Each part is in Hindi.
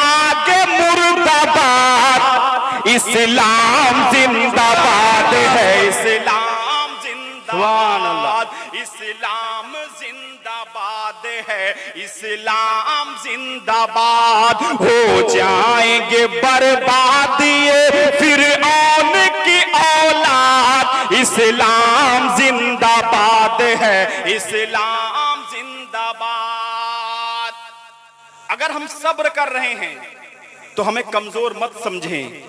आगे मुर्दाबाद, इस्लाम जिंदाबाद है, इस्लाम जिंदाबाद, इस्लाम जिंदाबाद है, इस्लाम जिंदाबाद। हो जाएंगे बर्बाद ये फिरऔन की औलाद, इस्लाम जिंदाबाद है, इस्लाम जिंदाबाद। अगर हम सब्र कर रहे हैं तो हमें कमजोर मत समझें।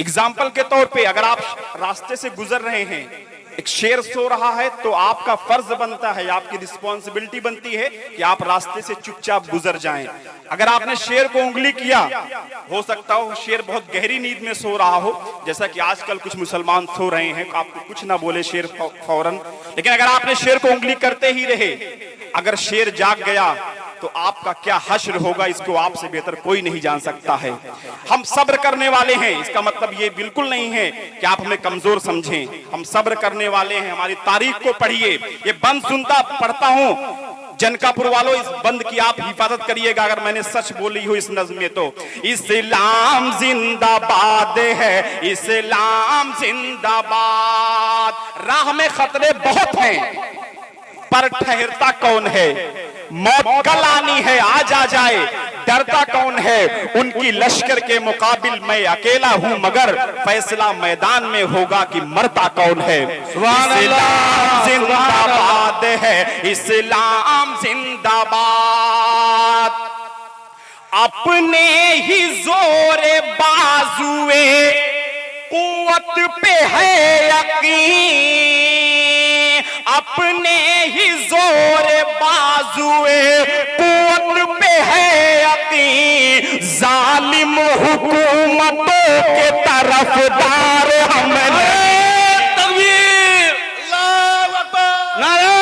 एग्जाम्पल के तौर पे अगर आप रास्ते से गुजर रहे हैं, एक शेर सो रहा है, तो आपका फर्ज बनता है, आपकी रिस्पॉन्सिबिलिटी बनती है कि आप रास्ते से चुपचाप गुजर जाएं। अगर आपने शेर को उंगली किया, हो सकता हो शेर बहुत गहरी नींद में सो रहा हो, जैसा कि आजकल कुछ मुसलमान सो रहे हैं, आपको कुछ ना बोले शेर फौरन, लेकिन अगर आपने शेर को उंगली करते ही रहे, अगर शेर जाग गया तो आपका क्या हश्र होगा, इसको आपसे बेहतर कोई नहीं जान सकता है। हम सब्र करने वाले हैं, इसका मतलब ये बिल्कुल नहीं है कि आप हमें कमजोर समझें। हम सब्र करने वाले हैं। हमारी तारीख को पढ़िए। ये बंद सुनता पढ़ता हूं, जनकापुर वालों, इस बंद की आप हिफाजत करिएगा अगर मैंने सच बोली हो इस नज़्म में तो। इस्लाम जिंदाबाद है, इस्लाम जिंदाबाद। राह में खतरे बहुत हैं, पर ठहरता कौन है? मौत कल आनी है, आज आ जाए, डरता कौन है? उनकी लश्कर के मुकाबिल मैं अकेला हूं, मगर फैसला मैदान में होगा कि मरता कौन है। इस्लाम जिंदाबाद है, इस्लाम जिंदाबाद। अपने ही जोरे बाजुए कुव्वत पे है यकीन, अपने ही जोरे बाजुए कुव्वत पे है यकीन, जालिम हुकूमतों के तरफदार हम नहीं। तकबीर, अल्लाहु अकबर, नारे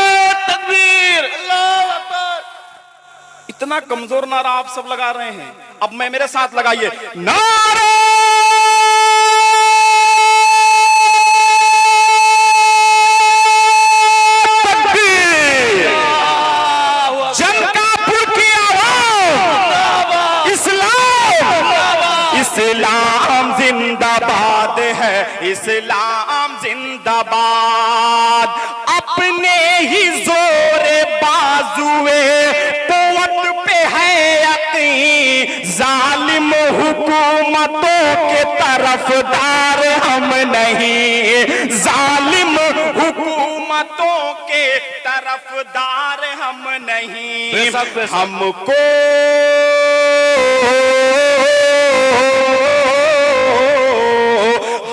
तकबीर, अल्लाहु अकबर। इतना कमजोर नारा आप सब लगा रहे हैं, अब मैं मेरे साथ लगाइए, नारे इस्लाम जिंदाबाद है, इस्लाम जिंदाबाद। अपने ही जोरे बाजुए कुव्वत पे है यकीन, जालिम हुकूमतों के तरफदार हम नहीं, जालिम हुकूमतों के तरफदार हम नहीं। हमको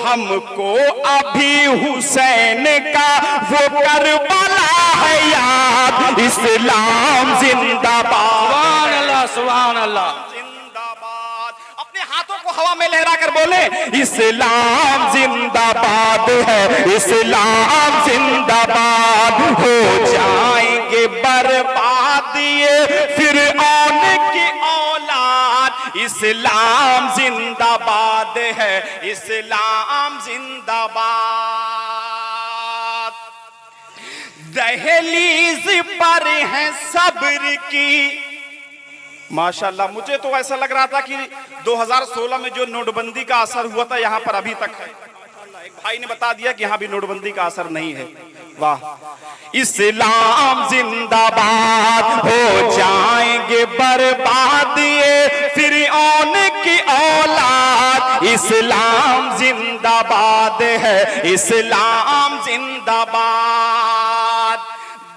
हमको अभी हुसैन का वो करबला है याद, इस्लाम जिंदाबाद। सुभान अल्लाह, सुभान अल्लाह, जिंदाबाद। अपने हाथों को हवा में लहरा कर बोले, इस्लाम जिंदाबाद है, इस्लाम जिंदाबाद। हो जाएंगे बर्बाद ये फिरऔन की औलाद, इस्लाम जिंदाबाद है, इस्लाम जिंदाबाद। दहलीज पर है सब्र की। माशाल्लाह, मुझे तो ऐसा लग रहा था कि 2016 में जो नोटबंदी का असर हुआ था यहाँ पर अभी तक है। एक भाई ने बता दिया कि यहाँ भी नोटबंदी का असर नहीं है। वाह। इस्लाम जिंदाबाद, हो जाएंगे बर्बाद ये फिरऔन की औलाद, इस्लाम जिंदाबाद है, इस्लाम जिंदाबाद।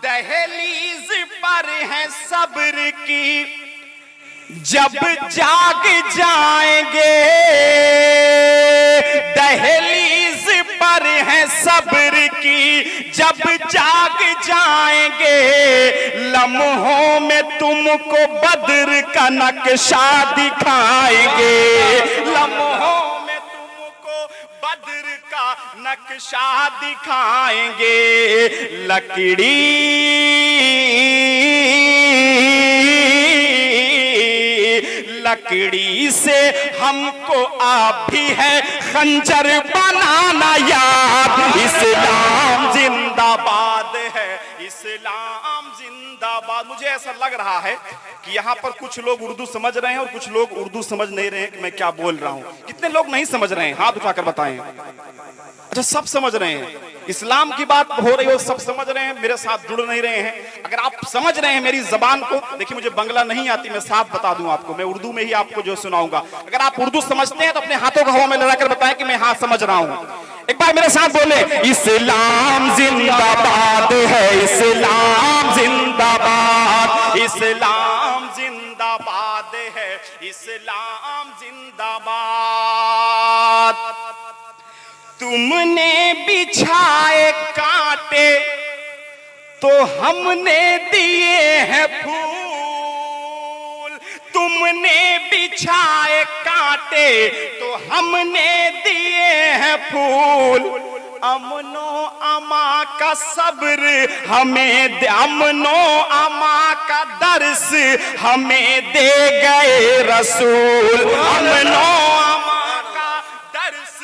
दहलीज पर है सब्र की, जब जाग जाएंगे, दहलीज पर है सब्र की, जब जाग जाएंगे, लम्हों में तुमको बद्र का नक्शा दिखाएंगे, लम्हों में तुमको बद्र का नक्शा दिखाएंगे। लकड़ी लकड़ी से हमको आप भी है खंजर बनाना याद, इस्लाम जिंदाबाद। मुझे ऐसा लग रहा है कि यहाँ पर कुछ लोग उर्दू समझ रहे हैं और कुछ लोग उर्दू समझ नहीं रहे हैं कि मैं क्या बोल रहा हूँ। कितने लोग नहीं समझ रहे हैं, हाथ उठाकर बताएं। अच्छा, सब समझ रहे हैं। इस्लाम की बात हो रही हो, सब समझ रहे हैं, मेरे साथ जुड़ नहीं रहे हैं। अगर आप समझ रहे हैं मेरी जबान को, देखिए मुझे बंगला नहीं आती, मैं साफ बता दूं आपको, मैं उर्दू में ही आपको जो सुनाऊंगा। अगर आप उर्दू समझते हैं तो अपने हाथों को हवा में लड़ाकर बताएं कि मैं हाँ समझ रहा हूं। एक बार मेरे साथ बोले, इस्लाम जिंदाबाद है, इस्लाम जिंदाबाद, इस्लाम जिंदाबाद है, इस्लाम जिंदाबाद। तुमने बिछाए कांटे तो हमने दिए हैं फूल, तुमने बिछाए कांटे तो हमने दिए हैं फूल। अमनो अमा का सब्र हमें अमनो अमा का दर्स हमें दे गए रसूल, अमनो अमा का दर्स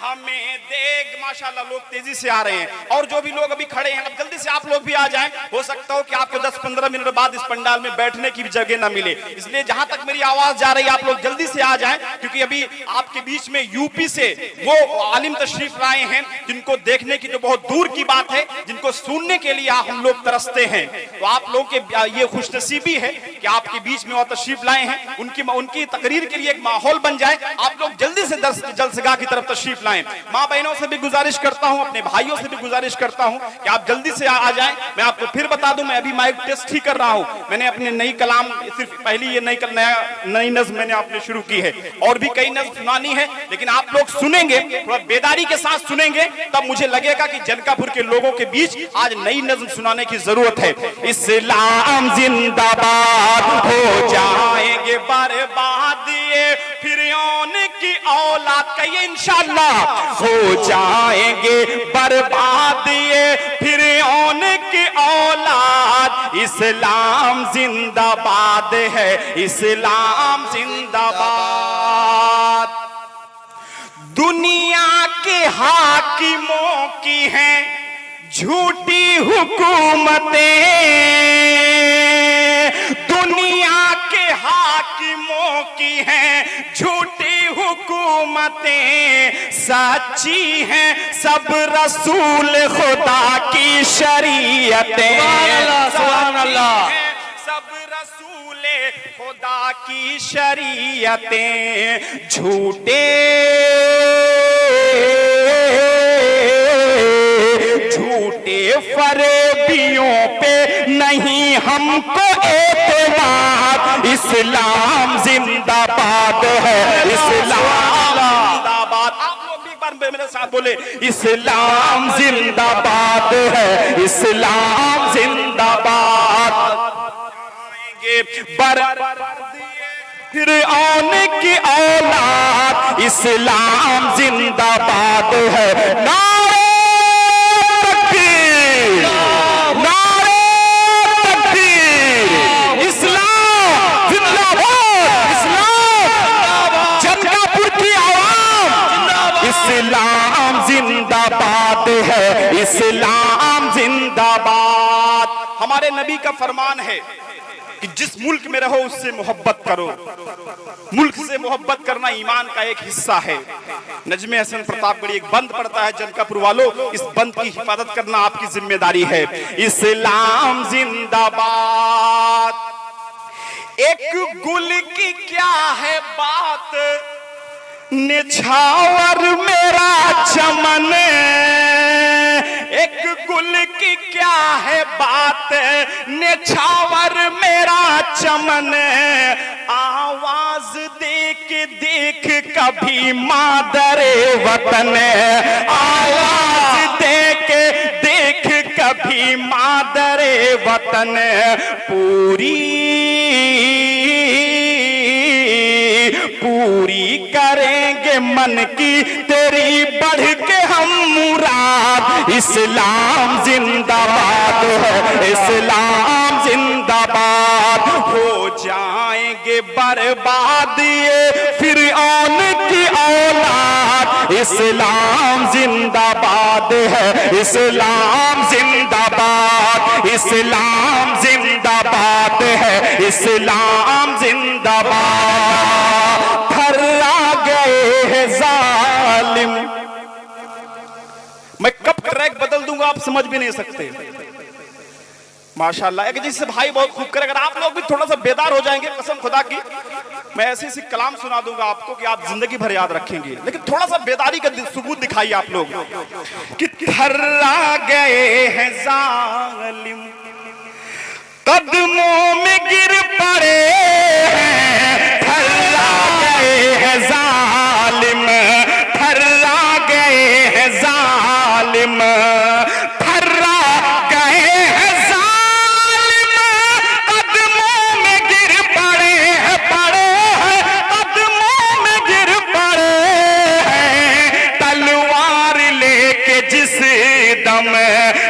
हमें देग। माशाल्लाह लोग तेजी से आ रहे हैं, और जो भी लोग अभी खड़े हैं अब जल्दी से आप लोग भी आ जाएं। हो सकता हो कि आपको 10-15 मिनट बाद इस पंडाल में बैठने की भी जगह ना मिले, इसलिए जहां तक मेरी आवाज जा रही है आप लोग जल्दी से आ जाएं, क्योंकि अभी आपके बीच में यूपी से वो आलिम तशरीफ लाए हैं जिनको देखने की तो बहुत दूर की बात है, जिनको सुनने के लिए हम लोग तरसते हैं। तो आप लोग के ये खुशनसीबी है कि आपके बीच में वो तशरीफ लाए हैं, उनकी तकरीर के लिए एक माहौल बन जाए। आप लोग जल्दी से जलसगाह की तरफ तशरीफ लाएं। माँ बहनों से भी गुजारिश करता हूं, अपने भाइयों से भी गुजारिश करता हूं कि आप जल्दी से आ जाएं। मैं आपको फिर बता दूं, मैं अभी माइक टेस्ट ही कर रहा हूं। मैंने अपने नई कलाम सिर्फ पहली ये नई नज़्म मैंने आपने शुरू की है, और भी कई नज़्म सुनानी है, लेकिन आप लोग सुनेंगे थोड़ा बेदारी के साथ सुनेंगे, तब मुझे लगेगा कि जनकापुर के लोगों के बीच आज नई नज़्म सुनाने की जरूरत है। इस्लाम जिंदाबाद, हो जाएंगे बर्बाद ये फिरौन की औलाद, कहिए इंशाअल्लाह, हो जाएंगे बर्बाद ये फिरौन की औलाद। इस्लाम जिंदाबाद है, इस्लाम जिंदाबाद। दुनिया के हाकिमों की हैं झूठी हुकूमतें, दुनिया के हाकिमों की हैं झूठी हुकूमतें, सच्ची हैं सब रसूल खुदा की शरीयतें, सुभान अल्लाह, सब रसूल खुदा की शरीयतें, झूठे फरेबियों पे नहीं हमको एतमाद। इस्लाम जिंदाबाद है, इस्लाम जिंदाबाद। आप लोग भी एक बार मेरे साथ बोले, इस्लाम जिंदाबाद है, इस्लाम जिंदाबाद। फिरौन की औलाद, इस्लाम जिंदाबाद है। नारे तकबीर, नारे तकबीर, इस्लाम जिंदाबाद, इस्लाम, जनकापुर की आवाम, इस्लाम जिंदाबाद है, इस्लाम जिंदाबाद। हमारे नबी का फरमान है कि जिस मुल्क में रहो उससे मोहब्बत करो। मुल्क से मोहब्बत करना ईमान का एक हिस्सा है। नजमे हसन प्रतापगढ़ी एक बंद पड़ता है, जनकापुर वालों इस बंद की हिफाजत करना आपकी जिम्मेदारी है। इस्लाम जिंदाबाद। एक गुल की क्या है बात, निछावर मेरा चमन, एक गुल की क्या है बात, निछावर मेरा चमन, आवाज देख देख कभी मादरे वतन, आवाज देख देख कभी मादरे वतन, पूरी करेंगे मन की तेरी बढ़ के हम मुराद। इस्लाम जिंदाबाद है, इस्लाम जिंदाबाद। हो जाएंगे बर्बाद ये फिरौन की औलाद। इस्लाम जिंदाबाद है, इस्लाम जिंदाबाद। जिंदाबाद, इस्लाम जिंदाबाद है, इस्लाम जिंदाबाद। थर्रा गए हैं जालिम। मैं कब ट्रैक बदल दूंगा आप समझ भी नहीं सकते। माशाल्लाह, एक जिससे भाई बहुत खूब करे। अगर आप लोग भी थोड़ा सा बेदार हो जाएंगे, कसम खुदा की, मैं ऐसी सी कलाम सुना दूंगा आपको कि आप जिंदगी भर याद रखेंगे। लेकिन थोड़ा सा बेदारी का सबूत दिखाइए आप लोग कि थर्रा गए हैं जालिम, कदमों में गिर पड़े हैं, थर्रा गए हैं जालिम, थर्रा गए हैं जालिम, थर्रा गए हैं जालिम, कदमों में गिर पड़े हैं, कदमों में गिर पड़े हैं। तलवार लेके जिस दम,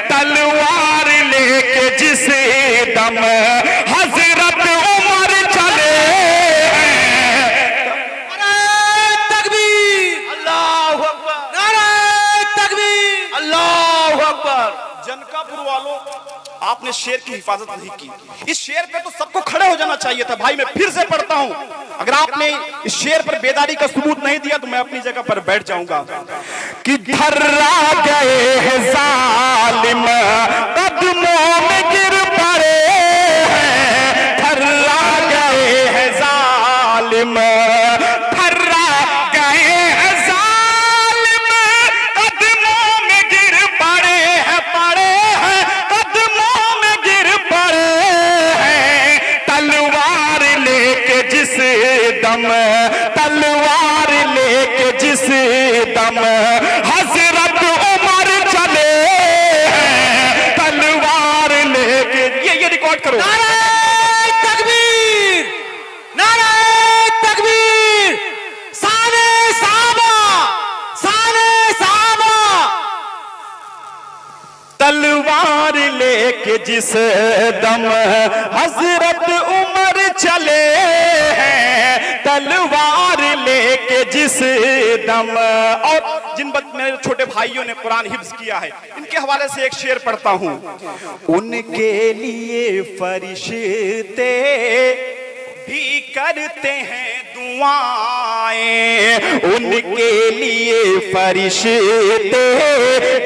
तलवार लेके जिस दम हजरत उमर चले हैं। तकबीर, अल्लाहु अकबर, नारे तकबीर। अल्लाहु अकबर। जनकापुर वालों, आपने शेर की हिफाजत नहीं की। इस शेर पे तो सबको खड़े हो जाना चाहिए था। भाई मैं फिर से पढ़ता हूं, अगर आपने इस शेर पर बेदारी का सबूत नहीं दिया तो मैं अपनी जगह पर बैठ जाऊंगा कि थर्रा गए हैं जालिम, कदमों में गिर पड़े हैं, थर्रा गए हैं जालिम, थर्रा गए हैं जालिम, कदमों में गिर पड़े हैं, कदमों में गिर पड़े हैं। तलवार लेके जिस दम, तलवार लेके जिस दम हजरत उमर चले हैं, तलवार लेके। ये रिकॉर्ड करो। नारे तकबीर, नारे तकबीर। साने साहबा, साने साहबा। तलवार लेके जिस दम हजरत उमर चले हैं, तलवार लेके जिस दम। और जिन मेरे छोटे भाइयों ने कुरान हिफ्ज किया है, इनके हवाले से एक शेर पढ़ता हूं। उनके लिए फरिश्ते भी करते हैं दुआएं, उनके लिए फरिश्ते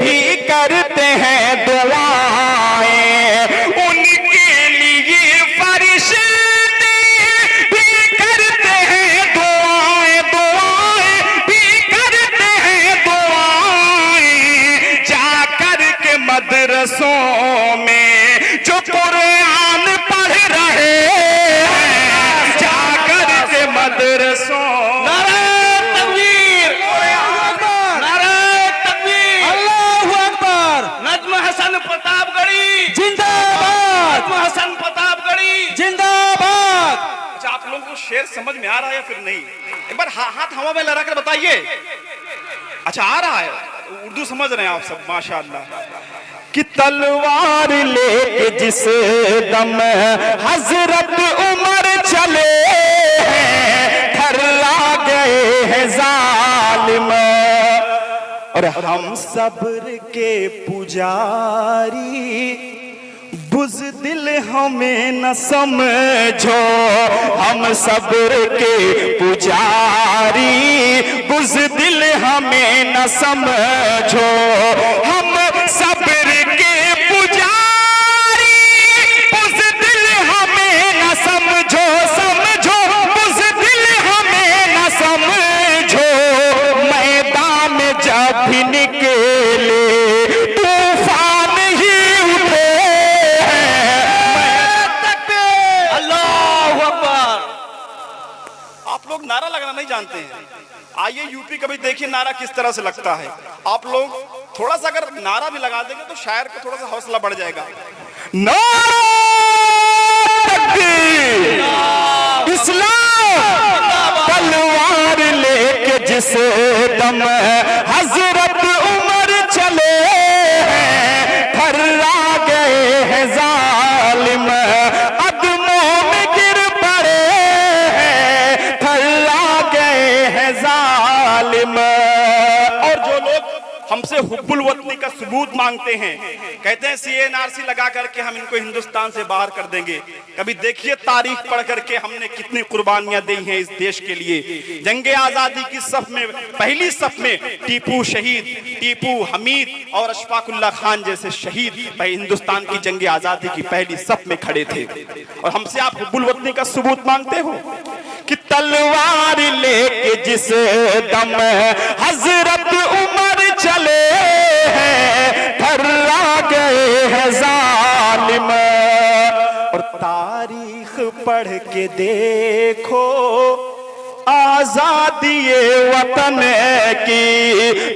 भी करते हैं दुआएं, उनके लिए फरिश्ते भी करते हैं दुआएं, दुआएं भी करते हैं दुआएं। जाकर के मदरसों में जो कुरान पढ़ रहे हैं, जाकर के मदरसों। नारे तकबीर, नारे तकबीर। अल्लाहु अकबर। नज्म हसन प्रतापगढ़ी जिंदाबाद, नज्म हसन प्रतापगढ़ी जिंदाबाद। अच्छा, आप लोगों को शेर समझ में आ रहा है या फिर नहीं? एक बार हाथ हवा में लगा कर बताइए। अच्छा, आ रहा है, उर्दू समझ रहे हैं आप सब, माशाअल्लाह। कि तलवार लेके जिस दम हजरत उमर चले हैं, थर्रा गए हैं जालिम। और हम सब्र के पुजारी, बुज़दिल हमें न समझो, हम सब्र के पुजारी, बुज़दिल हमें न समझो, हम सब्र के पुजारी, बुज़दिल हमें न समझो, समझो बुज़दिल हमें न समझो। मैदान में जब भी निकले तूफान ही उठे हैं। अल्लाहु अकबर। आप लोग नारा लगाना नहीं जानते हैं। आइए यूपी कभी देखिए नारा किस तरह से लगता है। आप लोग थोड़ा सा अगर नारा भी लगा देंगे तो शायर का थोड़ा सा हौसला बढ़ जाएगा। इस्लाम तलवार लेके जिस दम हजरत उमर चले हैं, थर्रा गए हैं जालिम, कदमों में गिर पड़े हैं, थर्रा गए हैं जालिम। और जो लोग हमसे हुब्बुल वतनी का सबूत मांगते हैं, कहते हैं CNRC लगा करके हम इनको हिंदुस्तान से बाहर कर देंगे। कभी देखिए तारीख पढ़ करके हमने कितनी कुर्बानियां दी हैं इस देश के लिए। जंगे आजादी की सफ में, पहली सफ में टीपू शहीद, टीपू, हमीद और अशफाकुल्ला खान जैसे शहीद हिंदुस्तान की जंगे आजादी की पहली सफ में खड़े थे, और हमसे आप हुब्बुल वतनी का सबूत मांगते हो कि तलवार लेके जिस दम हजरत उमर चले हैं, थर्रा गए हैं जालिम। और तारीख पढ़ के देखो आजादी वतन की,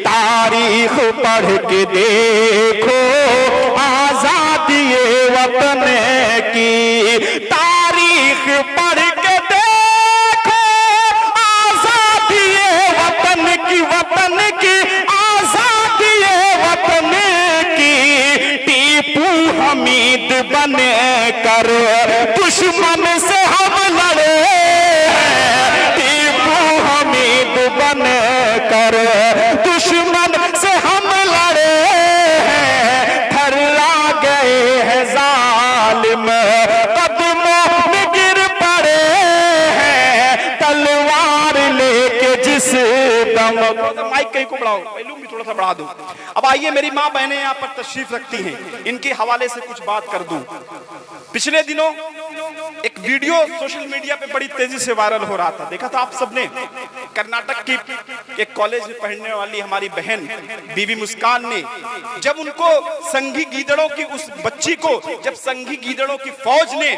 तारीख पढ़ के देखो आजादी वतन की, तारीख पढ़ के देखो आजादी वतन की, वतन की आजादी वतन की। टीपू हमीद बने कर दुश्मन से हम लड़े, बन कर दुश्मन से हम लड़े हैं, थर्रा गए हैं जालिम, कदमों में गिर पड़े हैं, तलवार लेके जिस दम। माइक कहीं को बढ़ाओ, वॉल्यूम भी थोड़ा सा बढ़ा दो। अब आइए, मेरी माँ बहनें यहाँ पर तशरीफ रखती हैं, इनके हवाले से कुछ बात कर दूं। पिछले दिनों एक वीडियो सोशल मीडिया पे बड़ी तेजी से वायरल हो रहा था, देखा था आप सबने। कर्नाटक की एक कॉलेज में पढ़ने वाली हमारी बहन बीबी मुस्कान ने, जब उनको संघी गीदड़ों की, उस बच्ची को जब संघी गीदड़ों की फौज ने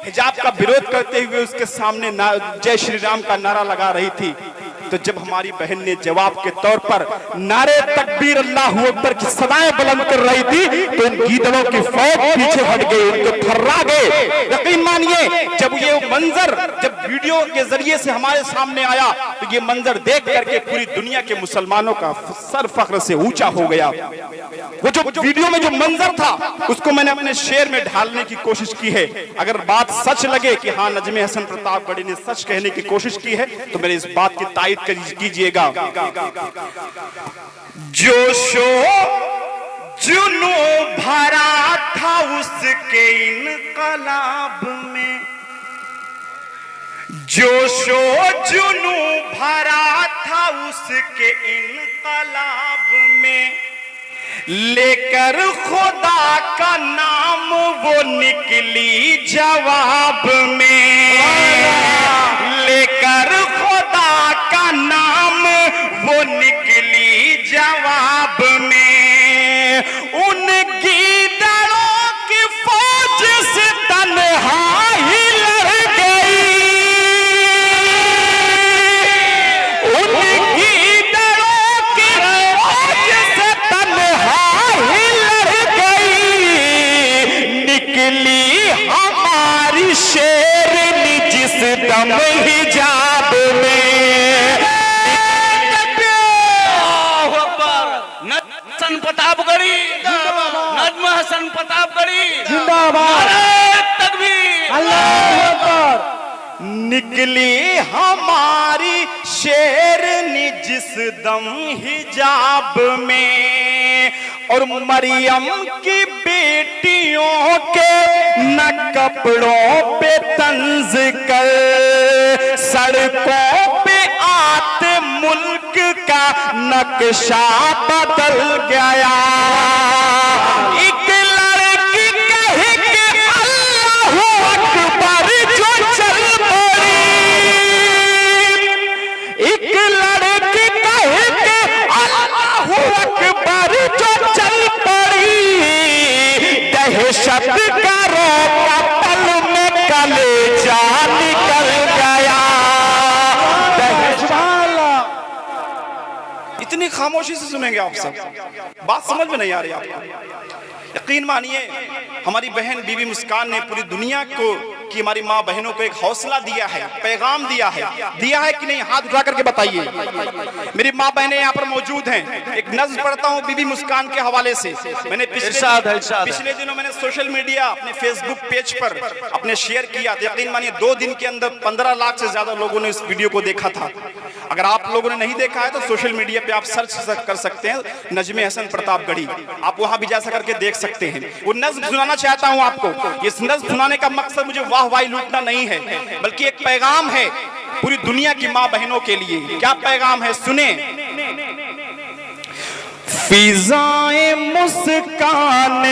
हिजाब का विरोध करते हुए उसके सामने जय श्री राम का नारा लगा रही थी, तो जब हमारी बहन ने जवाब के तौर पर नारे तकबीर अल्लाहू अकबर की सदाएं बुलंद कर रही थी, तो इन गीदड़ों की फौज पीछे हट गई, उनको थर्रा गए। यकीन मानिए, जब ये मंजर जब वीडियो के जरिए से हमारे सामने आया, तो ये मंजर देख करके पूरी दुनिया के मुसलमानों का सर फख्र से ऊंचा हो गया। वो जो वीडियो में जो मंजर था, उसको मैंने अपने शेर में ढालने की कोशिश की है। अगर बात सच लगे कि हाँ नजमे हसन प्रतापगढ़ी ने सच कहने की कोशिश की है, तो मेरे इस बात की तायीद कीजिएगा। जोशो जुनू भरा था उसके इनकलाब में, जोशो जुनू भरा था उसके इनकलाब में, लेकर खुदा का नाम वो निकली जवाब में, लेकर खुदा का नाम वो निकली जवाब में। उन गीदड़ों की फौज से तन्हा ही लड़ गई, उन गीदड़ों की फौज से तन्हा ही लड़ गई। निकली हमारी शेरनी जिस दम हिजाब में, हसन प्रतापगढ़ी, नजम हसन प्रतापगढ़ी जिंदाबाद, तकबीर, अल्लाहू अकबर। निकली हमारी शेरनी जिस दम हिजाब में, और मरियम की बेटियों के न कपड़ों पे तंज कर, सड़कों पे आते मुल्क का नक्शा बदल गया। एक लड़की कहे कि अल्लाहू अकबर जो चल पड़ी, एक लड़की कहे कि अल्लाहू अकबर जो चल पड़ी, दहशत करो का पल में कलेजा निकल गया। इतनी खामोशी से सुनेंगे आप सब, बात समझ में नहीं आ रही आपको। यकीन मानिए, हमारी बहन बीबी मुस्कान ने पूरी दुनिया को कि हमारी माँ बहनों को एक हौसला दिया है, पैगाम दिया है कि नहीं? हाथ उठा करके बताइए। मेरी माँ बहनें यहाँ पर मौजूद हैं। एक नज़्म पढ़ता हूँ बीबी मुस्कान के हवाले से। मैंने पिछले दिनों मैंने सोशल मीडिया अपने फेसबुक पेज पर अपने शेयर किया, यकीन मानिए 2 दिन के अंदर 15 लाख से ज्यादा लोगों ने इस वीडियो को देखा था। अगर आप लोगों ने नहीं देखा है तो सोशल मीडिया पे आप सर्च कर सकते हैं नजमे हसन प्रतापगढ़ी, आप वहां भी जा करके देख सकते हैं। वो नज़्म सुनाना चाहता हूं आपको। इस नज़्म सुनाने का मकसद मुझे वाहवाही लूटना नहीं है, बल्कि एक पैगाम है पूरी दुनिया की माँ बहनों के लिए। क्या पैगाम है, सुने। फिजाएं मुस्कान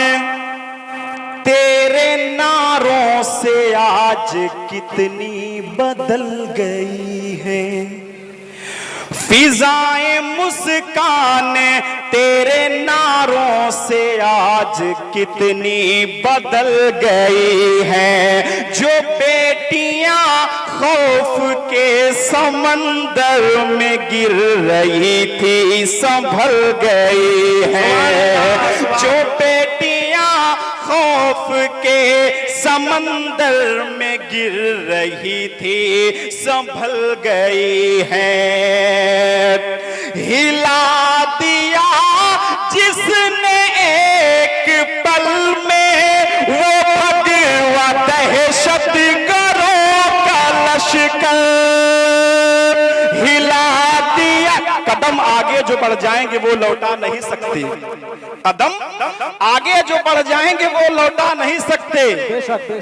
तेरे नारों से आज कितनी बदल गई है। फिजाएं मुस्कान तेरे नारों से आज कितनी बदल गई है। जो बेटियां खौफ के समंदर में गिर रही थी संभल गई है। जो बेटियां खौफ के समंदर में गिर रही थी संभल गई है। हिला दिया जिसने एक पल में वो भगवा दहशत गरों का लश्कर, हिला दिया। कदम आगे जो बढ़ जाएंगे वो लौटा नहीं सकते। कदम आगे जो बढ़ जाएंगे वो लौटा नहीं सकते।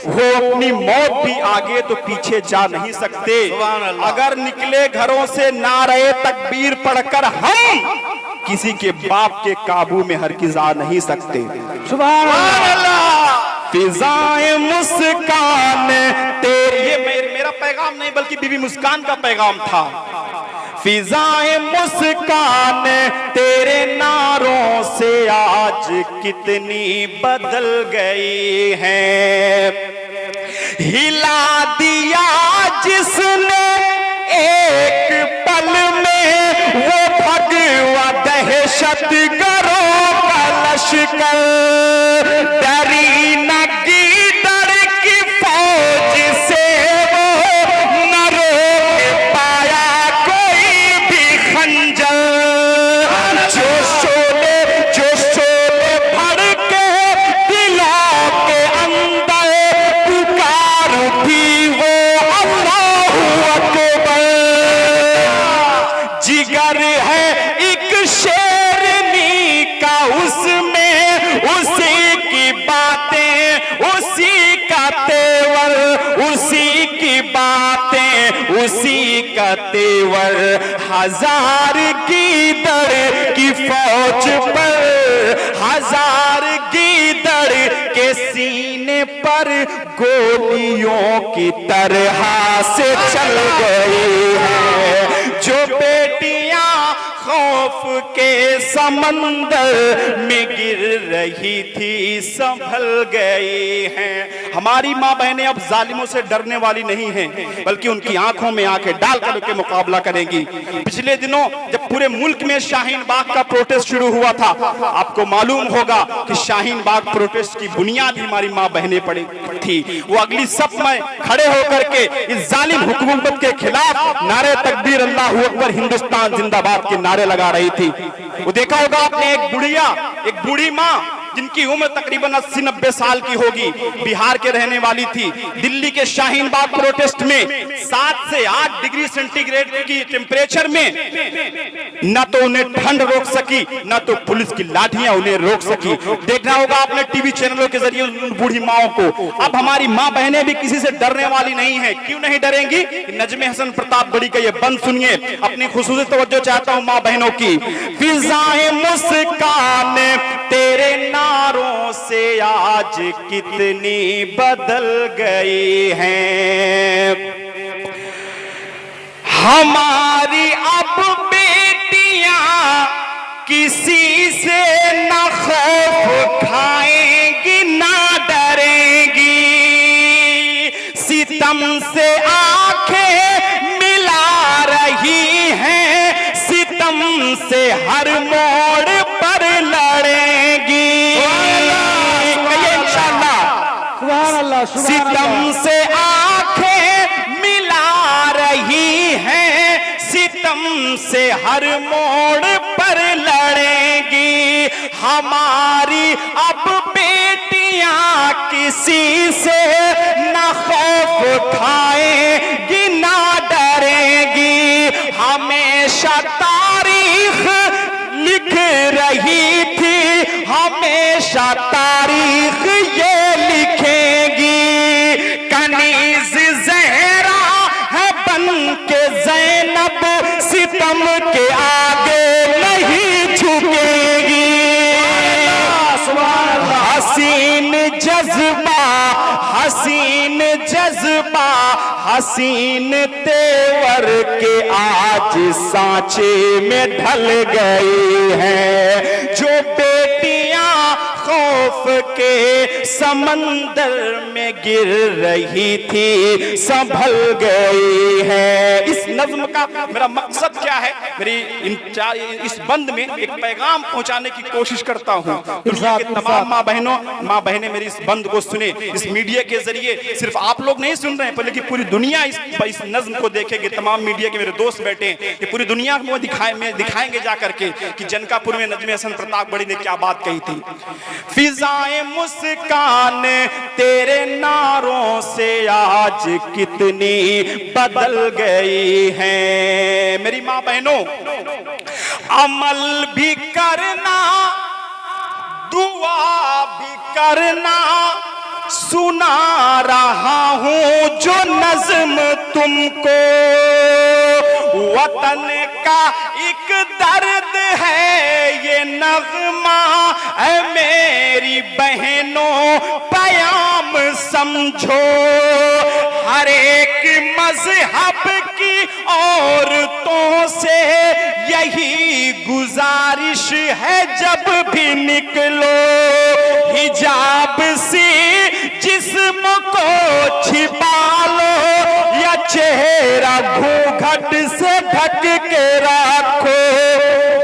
वो अपनी मौत भी आगे तो पीछे जा नहीं सकते। अगर निकले घरों से नारे तकबीर पढ़कर हम किसी के बाप के काबू में हरगिज़ आ नहीं सकते। सुभान अल्लाह। फिजाएं मुस्कान तेरे, ये मेरा पैगाम नहीं बल्कि बीबी मुस्कान का पैगाम था। फिजाएं मुस्कान तेरे नारों से आज कितनी बदल गई है। हिला दिया जिसने एक पल में वो भगवा दहशत गरों का लश्कर, डरी न गीदड़ की फौज से वो न रोक पाया कोई भी खंजर। जो शोले भड़के दिलों के अंदर पुकार उठी वो अल्लाहू अकबर। जिगर है एक शेरनी का उसमें, उसी की बातें उसी का तेवर, उसी की बातें उसी का तेवर। हजार गीदड़ की फौज पर, हजार गीदड़ के सीने पर गोलियों की तरह से चल गई है। जो बेटियां खौफ के समंदर में गिर रही थी संभल गई हैं। हमारी माँ बहनें अब जालिमों से डरने वाली नहीं हैं, बल्कि उनकी आंखों में आंखें डालकर उनके मुकाबला करेंगी। पिछले दिनों जब पूरे मुल्क में शाहीन बाग का प्रोटेस्ट शुरू हुआ था, आपको मालूम होगा कि शाहीन बाग प्रोटेस्ट की बुनियाद हमारी माँ बहनें पड़ी थी। वो अगली सफ में खड़े होकर के इस जालिम हुकूमत के खिलाफ नारे तकबीर अल्लाहू अकबर हिंदुस्तान जिंदाबाद के नारे लगा रही थी। वो देखा होगा आपने, एक बूढ़ी माँ जिनकी उम्र तकरीबन 80-90 साल की होगी, बिहार के रहने वाली थी। दिल्ली के शाहीन बाग प्रोटेस्ट में 7 से 8 डिग्री सेंटीग्रेड की टेम्परेचर में न तो उन्हें ठंड रोक सकी, न तो पुलिस की लाठियां उन्हें रोक सकी। देखना होगा आपने टीवी चैनलों के जरिए उन बूढ़ी माओं को। अब हमारी माँ बहनें भी किसी से डरने वाली नहीं है। क्यों नहीं डरेंगी? नजमे हसन प्रतापगढ़ी का ये बंद सुनिए। अपनी खुसूसी तवज्जो चाहता हूं माँ बहनों की। फिजाएं मुस्कान तेरे नारों से आज कितनी बदल गई हैं। हमारी अब बेटियां किसी से न खौफ खाएंगी न डरेंगी, सितम से आंखें मिला रही हैं, सितम से हर मोड़ पर लड़ेंगी। इंशाअल्लाह। सितम से आंखें मिला रही हैं, सितम से हर मोड़ पर लड़ेंगी हमारी अब बेटियां, किसी से न खौफ खाएंगी ना डरेंगी। हमेशा तारीख लिख रही थी, हमेशा तारीख ये लिखेगी। कनीज ज़हरा है बन के ज़ैनब, सितम के आगे नहीं झुकेगी। हसीन जज्बा, हसीन जज्बा, हसीन तेवर के आज सांचे में ढल गई हैं। जो बेटियां खौफ के समंदर में गिर रही थी, संभल गई है। इस नज्म का मेरा मकसद क्या है, मेरी इस बंद में एक पैगाम पहुंचाने की कोशिश करता हूं। दुनिया के तमाम माँ बहनें मेरी इस बंद को सुने। इस मीडिया के जरिए सिर्फ आप लोग नहीं सुन रहे हैं, बल्कि पूरी दुनिया इस नज्म को देखेगी। तमाम मीडिया के मेरे दोस्त बैठे हैं, ये पूरी दुनिया को दिखाएंगे जा करके कि जनकापुर में नजम हसन प्रताप बड़ी ने क्या बात कही थी। फिजाएं मुस्कान तेरे नारों से आज कितनी बदल गई हैं। मेरी माँ बहनों, अमल भी करना, दुआ भी करना, सुना रहा हूं जो नज्म तुमको। वतन का एक दर्द है ये नगमा, ऐ मेरी बहनों प्याम समझो। हर एक मजहब की औरतों से यही गुजारिश है, जब भी निकलो हिजाब से जिस्म को छिपा लो, या चेहरा घूंघट से ढक के रखो।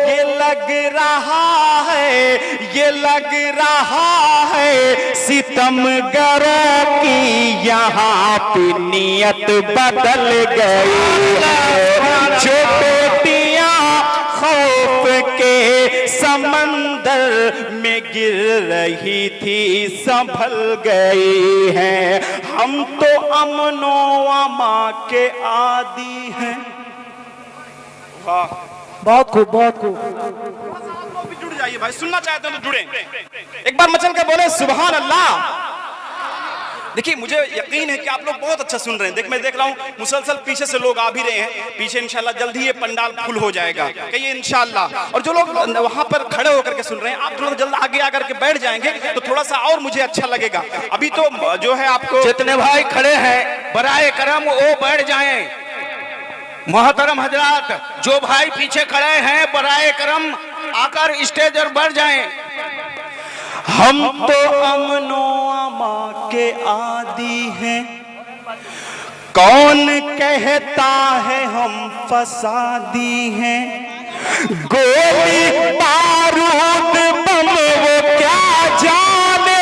ये लग रहा है, ये लग रहा है सितमगरों की यहाँ पे नियत बदल गई है। जो बेटियां खौफ के समंदर में गिर रही थी, संभल गई हैं। हम तो अमनो अमा के आदी हैं। वाह, बहुत खूब, बहुत खूब। आप लोग भी जुड़ जाइए भाई, सुनना चाहते हैं तो जुड़े। एक बार मचल के बोले सुभान अल्लाह। देखिए, मुझे यकीन है कि आप लोग बहुत अच्छा सुन रहे हैं। मैं देख रहा हूँ मुसलसल पीछे से लोग आ भी रहे हैं। पीछे इंशाल्लाह जल्दी ये पंडाल फुल हो जाएगा, कहिए इंशाल्लाह। और जो लोग वहां पर खड़े होकर के सुन रहे हैं, आप थोड़ा जल्द आगे आकर के बैठ जाएंगे तो थोड़ा सा और मुझे अच्छा लगेगा। अभी तो जो है आपको जितने भाई खड़े हैं बराए करम वो बैठ जाएं। मोहतरम हजरात, जो भाई पीछे खड़े हैं बराए करम आकर स्टेज पर बैठ जाएं। हम तो अमनो अमा के आदी हैं, कौन कहता है हम फसादी हैं। गोली बारूद बम वो क्या जाने,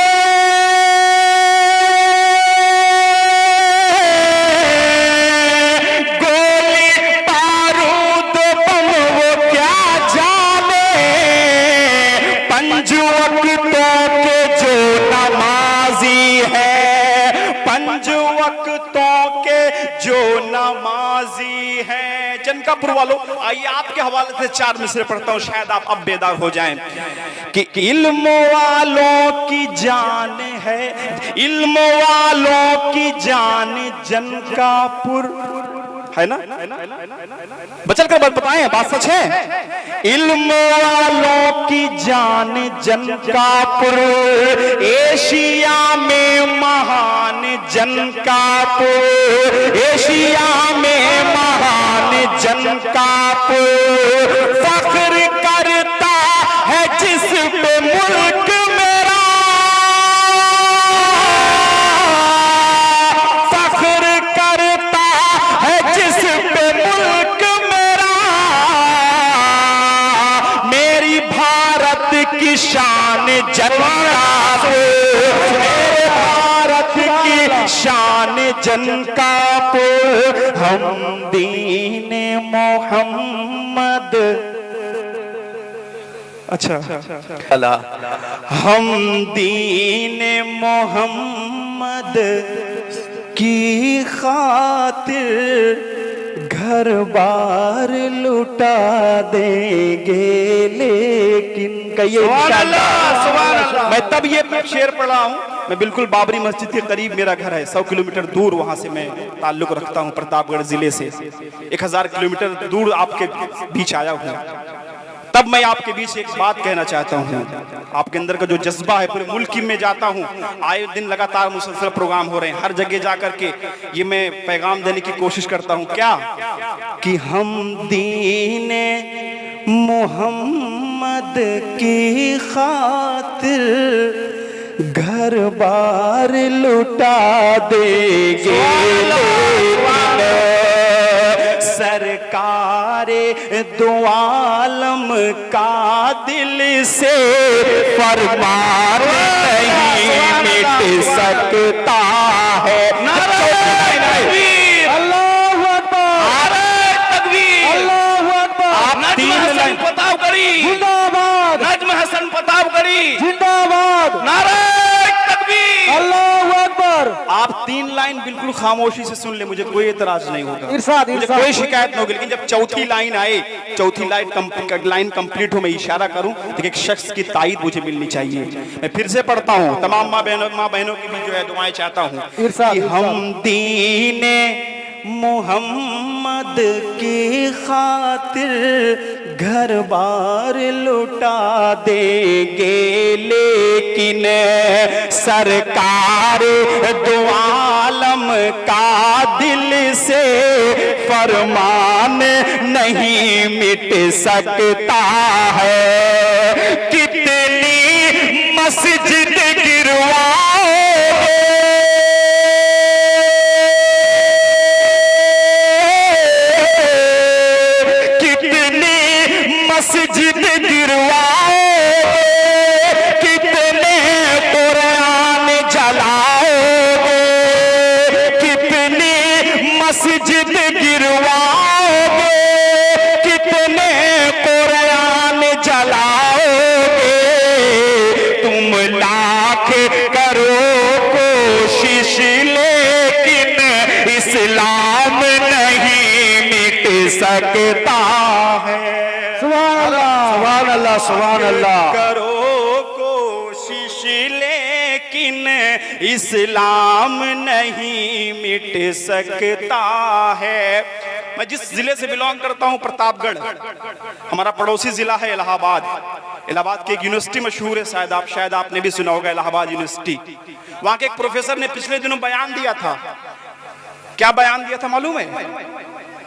गोली बारूद बम वो क्या जाने। पंज वक्तों के जो नमाजी है, पंज वक्तों के जो नमाजी है। जनकापुर वालों, आइए आपके हवाले से 4 मिसरे पढ़ता हूं, शायद आप अब बेदार हो जाएं। कि इल्म वालों की जान है, इल्म वालों की जान जनकापुर है ना। बचल कर बताएं, बात सच है। इल्म वालों की जान जनकापुर, एशिया में महान जनकापुर, एशिया में महान जनकापुर। फख्र करता है जिस पे मुल्क मेरा, फख्र करता है जिस पे मुल्क मेरा। मेरी भारत की शान जनकापुर, मेरे भारत की जन का पुर हम दीन मोहम्मद। अच्छा, हम दीन मोहम्मद की खातिर घर बार लुटा देंगे, लेकिन मैं तब ये शेर पढ़ रहा हूँ। मैं बिल्कुल बाबरी मस्जिद के करीब मेरा घर है, 100 किलोमीटर दूर वहां से मैं ताल्लुक रखता हूँ, प्रतापगढ़ जिले से 1000 किलोमीटर दूर आपके बीच आया हूँ। तब मैं आपके बीच एक बात कहना चाहता हूँ। आपके अंदर का जो जज्बा है, पूरे मुल्क में जाता हूँ, आए दिन लगातार मुसलसल प्रोग्राम हो रहे हैं, हर जगह जा करके ये मैं पैगाम देने की कोशिश करता हूँ। क्या कि हम दीन मोहम्मद की खातिर घर बार लुटा देंगे, सरकारे दो आलम का दिल से फरमान नहीं मिट सकता है। अल्लाहू अकबर, अल्लाहू अकबर। नज्म हसन प्रतापगढ़ी जिंदाबाद, नज्म हसन प्रतापगढ़ी जिंदाबाद, नारे तकबीर, अल्लाहू अकबर। आप 3 लाइन बिल्कुल खामोशी से सुन ले, मुझे कोई एतराज नहीं होगा, इरशाद, मुझे इरशाद। कोई शिकायत नहीं होगी। लेकिन जब चौथी लाइन आए, चौथी लाइन कंप्लीट हो, मैं इशारा करूं तो एक शख्स की ताईद मुझे मिलनी चाहिए। मैं फिर से पढ़ता हूं, तमाम माँ बहनों की भी जो है दुआएं चाहता हूं इरशाद, कि इरशाद। हम दीन मोहम्मद की खातिर घर बार लुटा देंगे, लेकिन सरकार दो आलम का दिल से फरमान नहीं मिट सकता है। कितनी मस्जिद गिरवाओगे, मस्जिद गिरवाओ, कितने कुरान जलाओगे, कितनी मस्जिद गिरवाओगे, कितने कुरान जलाओगे। तुम लाख करो कोशिश, लेकिन इस्लाम नहीं मिट सकता है। सुभान अल्लाह, सुभान अल्लाह। करो कोशिश, लेकिन इस्लाम नहीं मिट सकता है। मैं जिस जिले से बिलोंग करता हूं, प्रतापगढ़, हमारा पड़ोसी जिला है इलाहाबाद। इलाहाबाद की एक यूनिवर्सिटी मशहूर है, शायद आपने भी सुना होगा, इलाहाबाद यूनिवर्सिटी। वहां के एक प्रोफेसर ने पिछले दिनों बयान दिया था। क्या बयान दिया था मालूम है?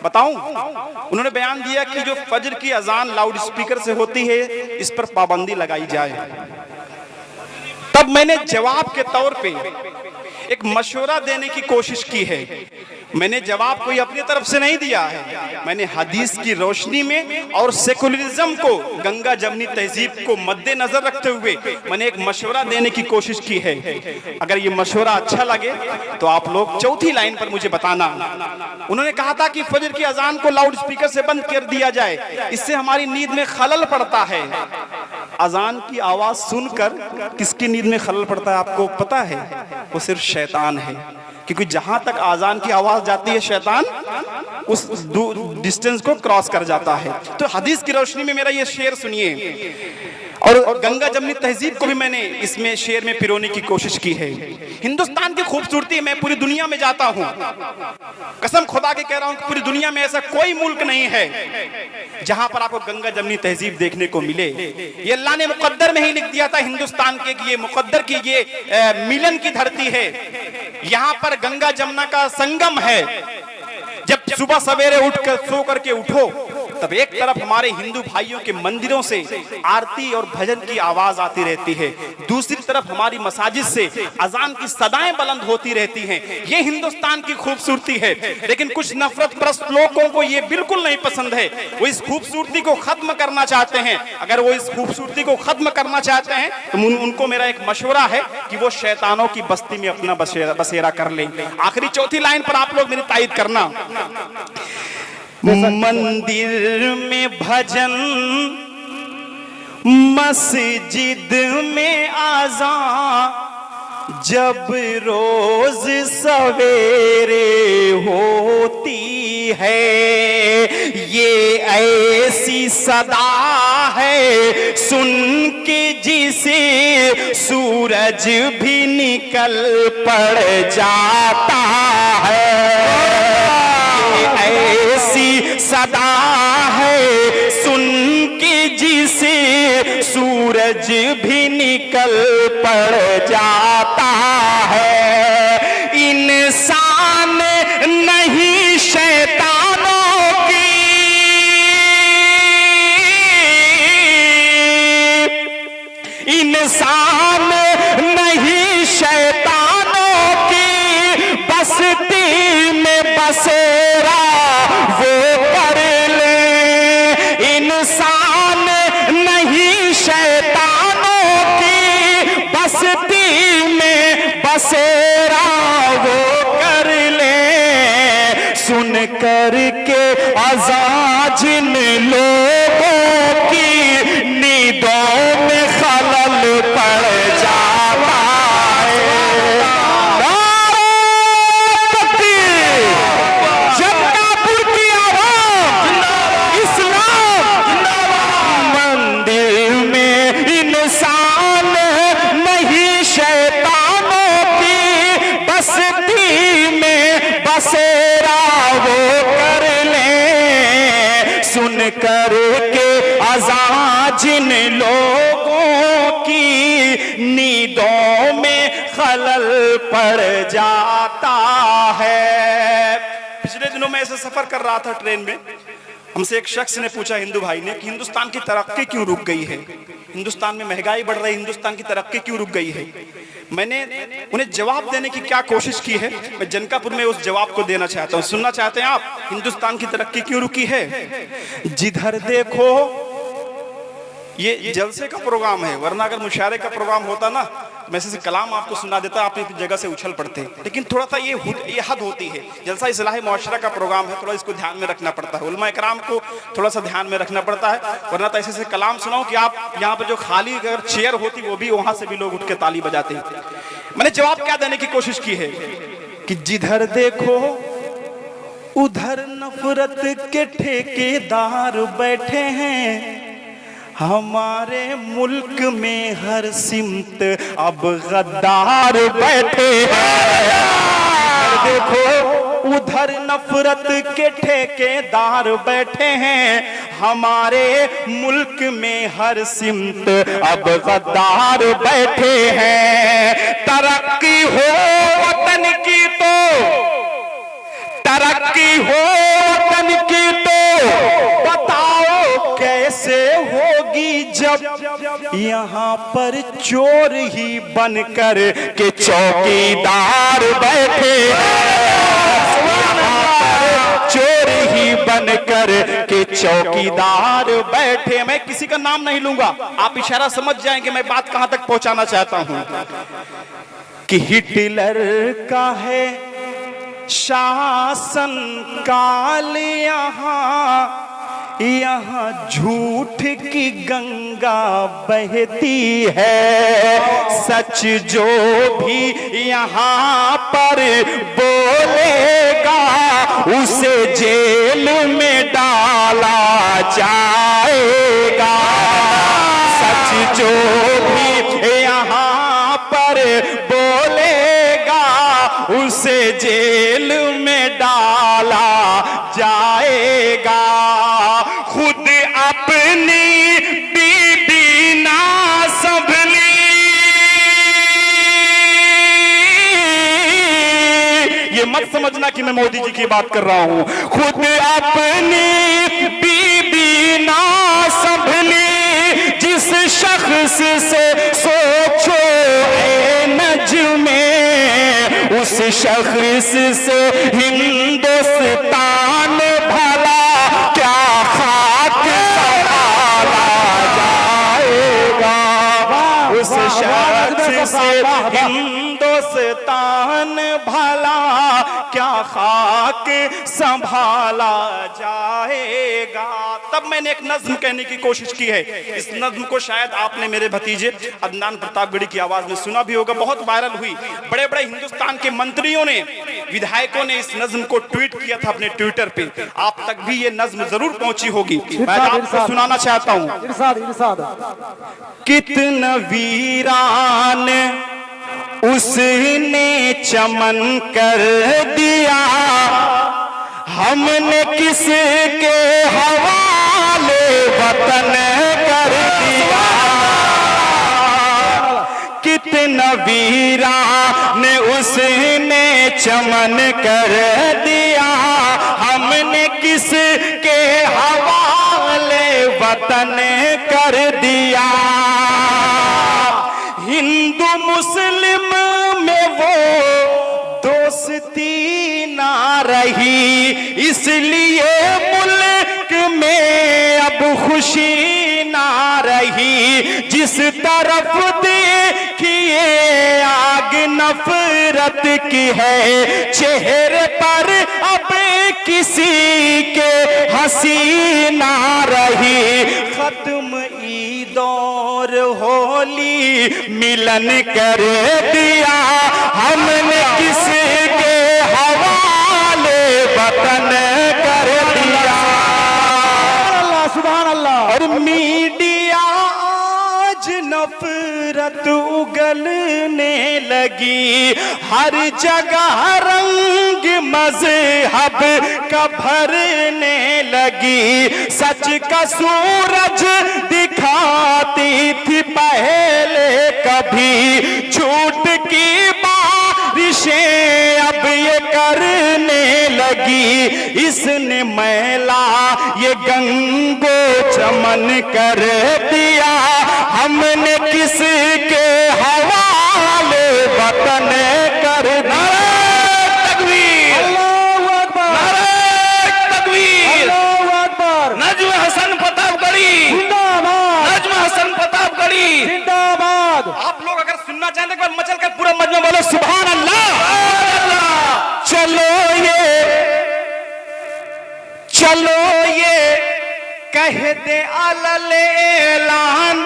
बताऊं? उन्होंने बयान दिया कि जो फजर की अजान लाउड स्पीकर से होती है, इस पर पाबंदी लगाई जाए। तब मैंने जवाब के तौर पे एक मशवरा देने की कोशिश की है। मैंने जवाब कोई अपनी तरफ से नहीं दिया है, मैंने हदीस की रोशनी में और सेकुलरिज्म को, गंगा जमनी तहजीब को मद्देनजर रखते हुए मैंने एक मशवरा देने की कोशिश की है। अगर ये मशवरा अच्छा लगे तो आप लोग चौथी लाइन पर मुझे बताना। उन्होंने कहा था कि फजर की अजान को लाउड स्पीकर से बंद कर दिया जाए, इससे हमारी नींद में खलल पड़ता है। अजान की आवाज सुनकर किसकी नींद में खलल पड़ता है आपको पता है? वो सिर्फ शैतान है, क्योंकि जहां तक आजान की आवाज जाती है शैतान उस डिस्टेंस को क्रॉस कर जाता है। तो हदीस की रोशनी में मेरा ये शेर सुनिए, और गंगा जमनी तहजीब को भी मैंने इसमें शेर में पिरोने की कोशिश की है। हिंदुस्तान की खूबसूरती, मैं पूरी दुनिया में जाता हूं, कसम खुदा के कह रहा हूं कि पूरी दुनिया में ऐसा कोई मुल्क नहीं है जहां पर आपको गंगा जमनी तहजीब देखने को मिले। ये अल्लाह ने मुकद्दर में ही लिख दिया था हिंदुस्तान के कि ये मुकद्दर की ये मिलन की धरती है, यहाँ पर गंगा जमुना का संगम है। जब सुबह सवेरे उठकर सो करके उठो तब एक तरफ हमारे हिंदू भाइयों के मंदिरों से आरती और भजन की आवाज आती रहती है, दूसरी तरफ हमारी मसाजिद से अजान की सदाएं बुलंद होती रहती हैं। ये हिंदुस्तान की खूबसूरती है। लेकिन कुछ नफरत प्रस्त लोगों को ये बिल्कुल नहीं पसंद है। वो इस खूबसूरती को खत्म करना चाहते हैं। अगर वो इस खूबसूरती को खत्म करना चाहते हैं तो उनको मेरा एक मशवरा है कि वो शैतानों की बस्ती में अपना बसेरा कर लें। आखिरी चौथी लाइन पर आप लोग मेरी तायद करना। मंदिर में भजन, मस्जिद में आज़ान, जब रोज सवेरे होती है, ये ऐसी सदा है सुन के जिसे सूरज भी निकल पड़ जाता है। ऐसी सदा है सुन के जिसे सूरज भी निकल पड़ जाता है। इंसान नहीं शैतानों की, इंसान नहीं शैतानों की बस्ती में बसेरा वो कर ले। इंसान नहीं शैतानों की बस्ती में बसेरा वो कर ले। सुन कर के अज़ान जिन लोगों की नींदों में खलल पड़ जाता है। जन्नापुर की आवाज़, इस्लाम मंदिर में इंसान नहीं शैतानों की बस्ती में बसेरा वो कर ले। सुन कर के अज़ान जिन लोगों की नींदों में खलल पड़ जाता है। पिछले दिनों मैं ऐसे सफर कर रहा था ट्रेन में, हमसे एक शख्स ने पूछा, हिंदू भाई ने, कि हिंदुस्तान की तरक्की क्यों रुक गई है, हिंदुस्तान में महंगाई बढ़ रही है, हिंदुस्तान की तरक्की क्यों रुक गई है। मैंने उन्हें जवाब देने की क्या कोशिश की है, मैं जनकापुर में उस जवाब को देना चाहता हूं। सुनना चाहते हैं आप, हिंदुस्तान की तरक्की क्यों रुकी है? जिधर देखो, ये जलसे का प्रोग्राम है, वरना अगर मुशायरे का प्रोग्राम होता ना, मैं से कलाम आपको सुना देता, आप एक जगह से उछल पड़ते। लेकिन थोड़ा सा ये हद होती है। जलसा इस्लाही मुआशरा का प्रोग्राम है, थोड़ा इसको ध्यान में रखना पड़ता है, उलमा इकराम को थोड़ा सा ध्यान में रखना पड़ता है। वरना तो ऐसे कलाम सुनाओ कि आप यहाँ पर जो खाली अगर चेयर होती वो भी, वहां से भी लोग उठ के ताली बजाते हैं। मैंने जवाब क्या देने की कोशिश की है कि जिधर देखो उधर नफरत के ठेकेदार बैठे हैं। हमारे मुल्क में हर सिमत अब गद्दार बैठे हैं। देखो उधर नफरत के ठेकेदार बैठे हैं। हमारे मुल्क में हर सिमत अब गद्दार बैठे हैं। तरक्की हो वतन की तो, तरक्की हो वतन की तो बताओ कैसे होगी, जब यहाँ पर चोर ही बनकर के चौकीदार बैठे हैं। चोर ही बनकर के चौकीदार बैठे। मैं किसी का नाम नहीं लूंगा, आप इशारा समझ जाएंगे मैं बात कहां तक पहुंचाना चाहता हूं। कि हिटलर का है शासन काल, यहाँ झूठ की गंगा बहती है। सच जो भी यहाँ पर बोलेगा उसे जेल में डाला जाएगा। सच जो भी यहाँ पर बोलेगा उसे जेल में डाला जाएगा। खुद अपनी बीबी ना संभली, ये मत समझना कि मैं मोदी जी की बात कर रहा हूं। खुद अपनी बीबी से सोचो ए नज्मे, उस शख्स से हिंदुस्तान भला क्या खाक संभाला जाएगा। उस शख्स से हिंदुस्तान भला क्या खाक संभाला जाएगा। तब मैंने एक नज्म कहने की कोशिश की है। इस नज्म को शायद आपने मेरे भतीजे अदनान प्रतापगढ़ी की आवाज में सुना भी होगा, बहुत वायरल हुई। बड़े बड़े हिंदुस्तान के मंत्रियों ने, विधायकों ने इस नज्म को ट्वीट किया था अपने ट्विटर पे। आप तक भी ये नज्म जरूर पहुंची होगी, मैं आपको सुनाना चाहता हूँ। इरशाद इरशाद। कितना वीरान उसने चमन कर दिया, हमने किसके हवाले वतन कर दिया। कितना वीरान उसने चमन कर दिया, हमने किसके हवाले वतन कर दिया। हिंदू मुस्लिम में वो दोस्ती ना रही, इसलिए मुल्क में अब खुशी ना रही। जिस तरफ देखिए आग नफरत की है, चेहरे पर अब किसी के हंसी ना रही। खत्म ईद और होली मिलन कर दिया, हमने किसके हवाले वतन कर दिया। अल्लाह सुभान अल्लाह। और मीडिया आज नफरत उगलने लगी, हर जगह रंग मजहब का भरने लगी। सच का सूरज दिखाती थी पहले कभी, झूठ की बारिशें अब ये करने लगी। इसने मैला ये गंगो चमन कर दिया, हमने किसके हवाले वतन कर दिया। तकबीर, अल्लाहु अकबर, नारे तकबीर। अल्लाहु अकबर। नजम हसन प्रतापगढ़ी, जिंदाबाद, नजम हसन प्रतापगढ़ी। जिंदाबाद। आप लोग अगर सुनना चाहें तो एक बार मचल कर पूरा मजमा बोलो सुभान अल्लाह। चलो ये कह दे अलल ऐलान,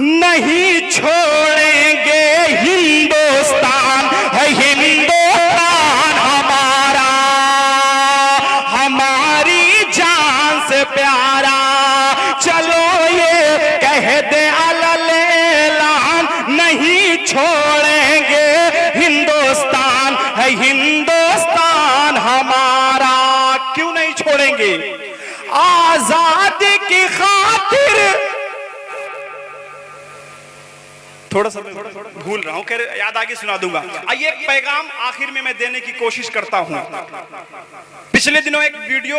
नहीं छोड़ेंगे हिंदुस्तान है हिंदुस्तान हमारा, हमारी जान से प्यारा। चलो ये कह दे अलल ऐलान, नहीं छोड़ेंगे हिंदुस्तान है हिंदुस्तान हमारा। क्यों नहीं छोड़ेंगे? आजादी की खातिर, थोड़ा सा भूल रहा हूं, याद आगे सुना दूंगा। आइए एक पैगाम आखिर में मैं देने की कोशिश करता हूं। पिछले दिनों एक वीडियो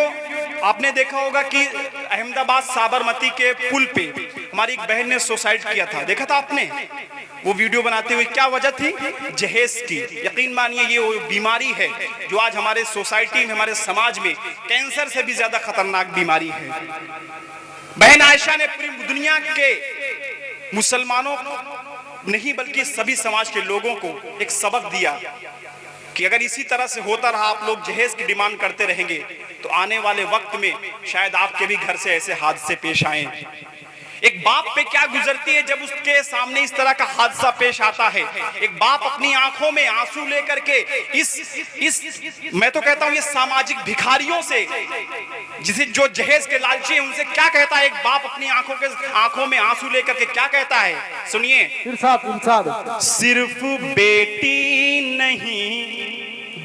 आपने देखा होगा कि अहमदाबाद साबरमती के पुल पे हमारी एक बहन ने सुसाइड किया था, देखा था आपने वो वीडियो बनाते हुए? क्या वजह थी? जहेज की। यकीन मानिए ये वो बीमारी है जो आज हमारे सोसाइटी में, हमारे समाज में कैंसर से भी ज्यादा खतरनाक बीमारी है। बहन आयशा ने पूरी दुनिया के मुसलमानों नहीं बल्कि सभी समाज के लोगों को एक सबक दिया कि अगर इसी तरह से होता रहा, आप लोग जहेज की डिमांड करते रहेंगे, तो आने वाले वक्त में शायद आपके भी घर से ऐसे हादसे पेश आए। एक बाप पे क्या गुजरती है जब उसके सामने इस तरह का हादसा पेश आता है। एक बाप अपनी आंखों में आंसू लेकर के इस मैं तो कहता हूं ये सामाजिक भिखारियों से, जिसे जो जहेज के लालची हैं, उनसे क्या कहता है? एक बाप अपनी आंखों में आंसू लेकर के क्या कहता है? सुनिए। इरशाद इरशाद। सिर्फ बेटी नहीं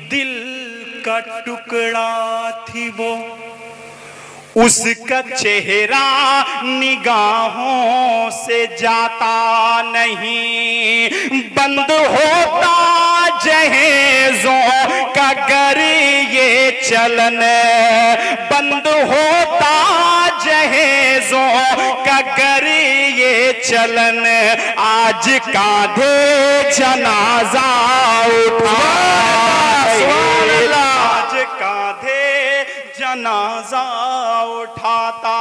दिल का टुकड़ा थी वो, उसका चेहरा निगाहों से जाता नहीं। बंद होता जहेजों का गर ये चलन, बंद होता जहेजों का गर ये चलन आज कांधे जनाजा उठाता, आज कांधे जनाजा उठाता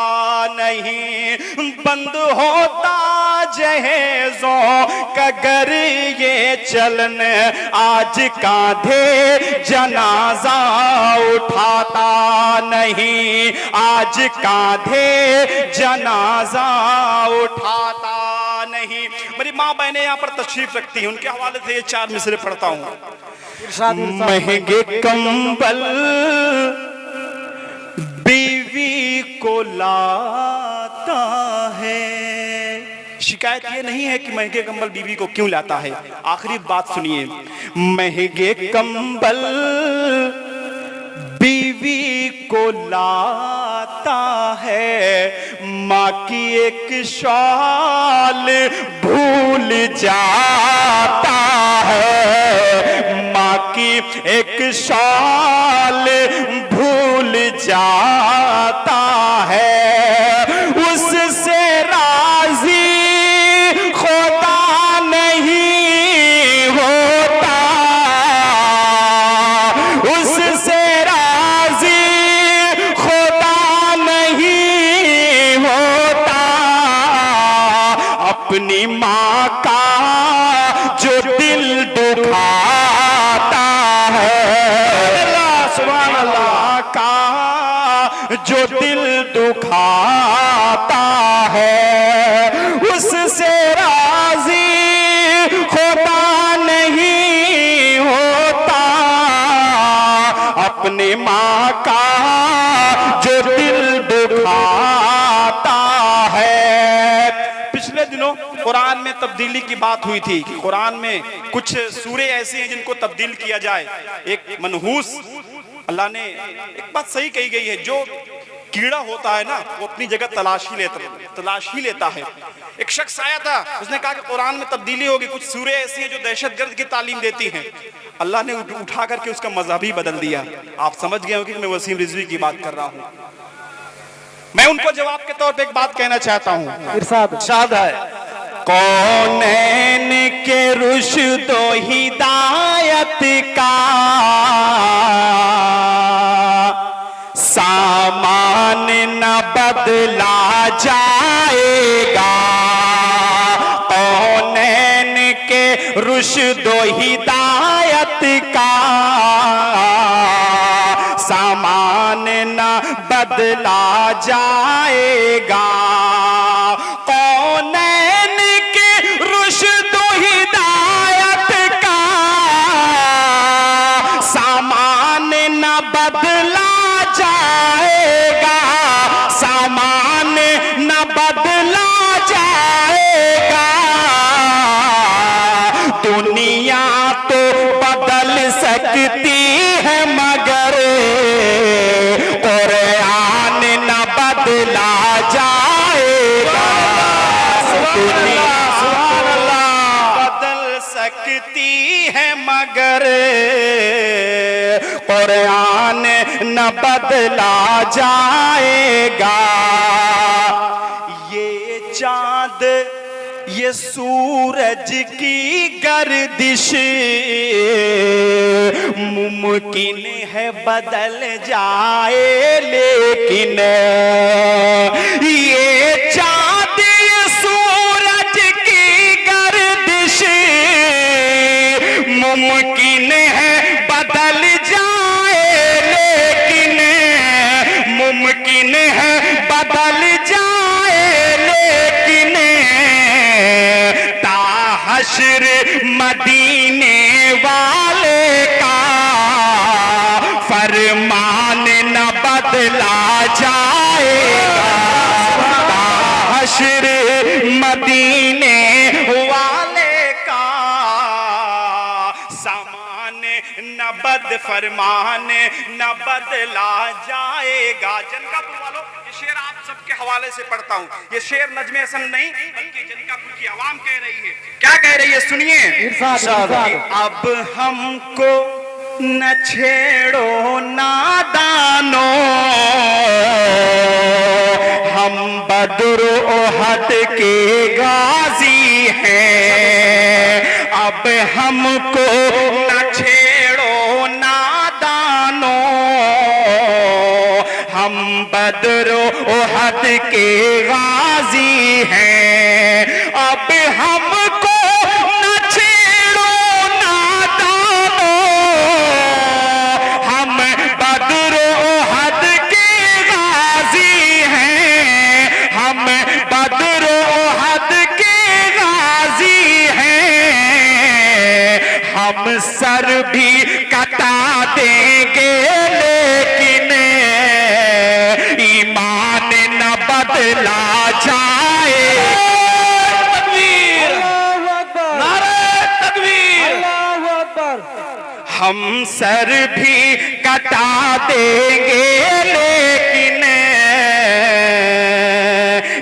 नहीं, बंद होता जहेजों का गर ये चलन आज कांधे जनाजा उठाता नहीं, आज कांधे जनाजा उठाता नहीं। मेरी माँ बहनें यहाँ पर तशरीफ रखती हैं, उनके हवाले से ये 4 मिसरे पढ़ता हूँ। महंगे कंबल बीवी को लाता है, शिकायत ये नहीं है कि महंगे कंबल बीवी को क्यों लाता है, आखिरी बात सुनिए। महंगे कंबल बीवी को लाता है, माँ की एक शॉल भूल जाता है, माँ की एक शॉल भूल जाता है, उससे राजी खुदा नहीं होता, उससे राजी खुदा नहीं होता, अपनी माँ का जो दिल दुखाता है, सुभान अल्लाह का जो दिल दुखाता है, उससे राजी खुदा नहीं होता, अपनी माँ का जो दिल दुखाता है। पिछले दिनों कुरान में तब्दीली की बात हुई थी कि कुरान में कुछ सूरे ऐसी हैं जिनको तब्दील किया जाए। एक मनहूस, अल्लाह ने एक बात सही कही गई है, जो कीड़ा होता है ना वो अपनी जगह तलाश ही लेता है। एक शख्स आया था, उसने कहा कि कुरान में तब्दीली होगी, कुछ सूरे ऐसी हैं जो दहशतगर्द की तालीम देती हैं। अल्लाह ने उठा करके उसका मजहब ही बदल दिया। आप समझ गए हो कि मैं वसीम रिजवी की बात कर रहा हूँ। मैं उनको जवाब के तौर पे एक बात कहना चाहता हूँ। इरशाद है, कौनैन के रुश्दो हिदायत का सामान न बदला जाएगा, कौनैन के रुश्दो हिदायत का सामान न बदला जाएगा, कौनैन के रुश्दो हिदायत का सामान न बदला जाएगा, सामान न बदला जाएगा, दुनिया तो बदल सकती है मगर कुरान न बदला जाएगा, दुनिया बदल सकती है मगर कुरान न बदला जाएगा। ये चांद ये सूरज की गर्दिश मुमकिन है बदल जाए, लेकिन ये चांद ये सूरज की गर्दिश मुमकिन है बदल जाए, लेकिन मुमकिन है बदल जाए, लेकिन ताहश्र मदीने वाले का फरमान न बदला जाएगा, ताहश्र मदीने वाले का सामान न बद फरमान न बदला जाएगा। जनकापुर वालों, ये शेर आप सबके हवाले से पढ़ता हूँ। ये शेर नजमे हसन नहीं बल्कि जनकापुर की आवाम कह रही है। क्या कह रही है सुनिए। इरशाद, अब हमको न छेड़ो नादानों, हम बद्र ओहद के गाजी हैं, अब हमको न छेड़ो नादानों, हम बद्र ओहद के गाजी हैं, अब हमको न छेड़ो नादानों, हम बद्र ओहद के गाजी हैं, हम बद्र ओहद के गाजी हैं, हम सर भी कटा देंगे लेकिन ईमान न बदला जाए। तकबीर, अल्लाहु अकबर, नारे तकबीर। अल्लाहु अकबर। हम सर भी कटा देंगे लेकिन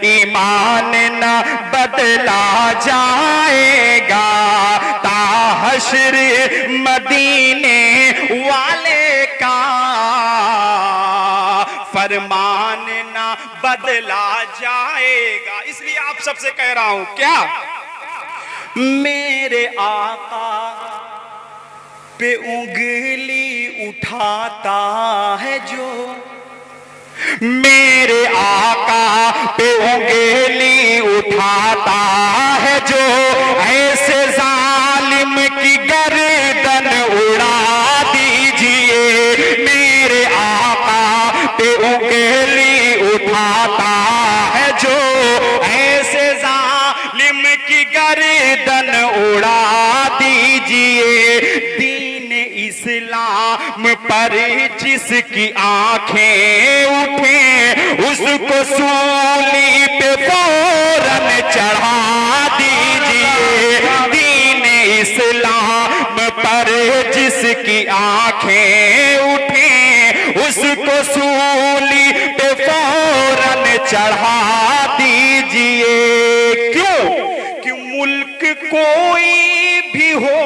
ईमान न बदला जाएगा, ताहशर मदीने वाले का फरमान ना बदला जाएगा। इसलिए आप सबसे कह रहा हूं, क्या मेरे आका पे उंगली उठाता है जो, मेरे आका पे उंगली उठाता है जो, ऐसे जालिम की गर्दन उड़ा दीजिए, मेरे आका पे उंगली उठाता है जो, ऐसे जालिम की गर्दन उड़ा दीजिए। दीन इस्लाम पर जिसकी आंखें उठे, उसको सूली पे फौरन चढ़ा दीजिए। दीन इस्लाम पर जिसकी आंखें उठे, उसको सूली पे फौरन चढ़ा दीजिए। क्यों? कि मुल्क कोई भी हो,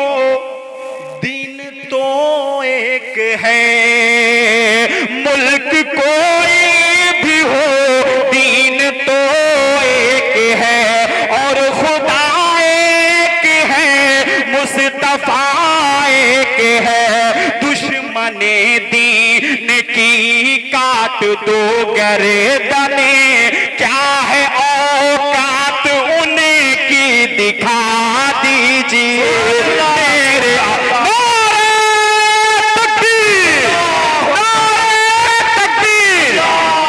दिन तो एक है, मुल्क कोई भी हो, दीन तो एक है, और खुदा एक है, मुस्तफा एक है। दुश्मने दीन की काट दो गर्दने, क्या है औकात उनकी दिखा दीजिए। मेरे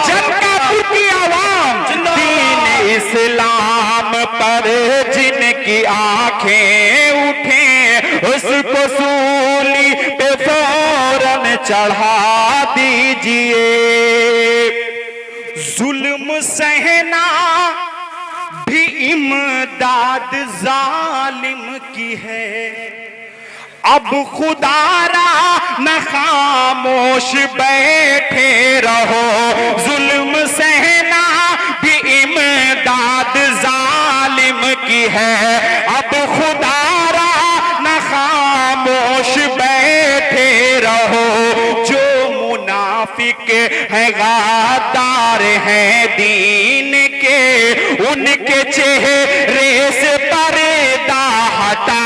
जनकापुर की आवाम, दीन इस्लाम पर जिनकी आंखें उठे, उसको सूली पे फौरन चढ़ा दीजिए। जुल्म सहना भी इमदाद जालिम की है, अब खुदारा न खामोश बैठे रहो। जुल्म सहना भी इमदाद जालिम की है, अब खुदारा न खामोश बैठे रहो। जो मुनाफिक है गद्दार हैं दीन के, उनके चेहरे से पर्दा हटा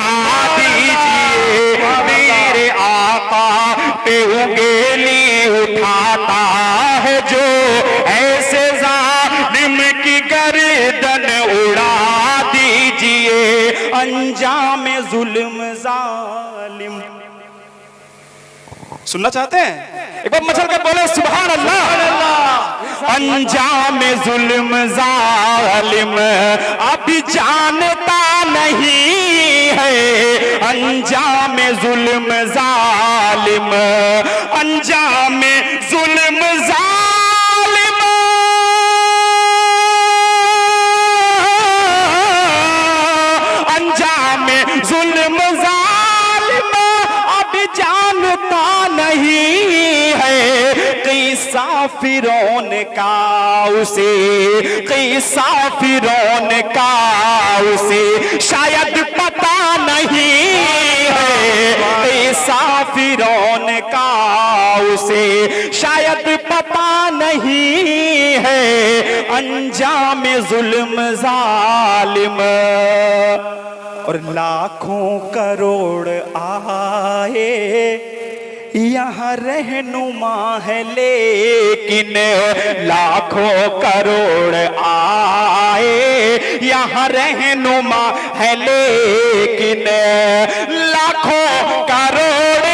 दीजिए। मेरे आका पे उंगली उठाता है जो, ऐसे जालिम की गर्दन उड़ा दीजिए। अंजाम जुल्म जालिम। सुनना चाहते हैं? एक बार मचल कर बोले सुभान अल्लाह। अंजाम जुल्म जालिम अभी जानता नहीं है, अंजाम जुल्म जालिम, अंजाम जुल्म जालिम, अंजाम जुल्म जालिम अभी जानता नहीं है। किस्सा फिरौन का उसे, किस्सा फिरौन का उसे शायद पता नहीं है। किस्सा फिरौन उसे शायद पता नहीं है अंजाम जुल्म जालिम। और लाखों करोड़ आए यहाँ रहनुमा है, लेकिन लाखों करोड़ आए यहाँ रहनुमा है, लेकिन लाखों करोड़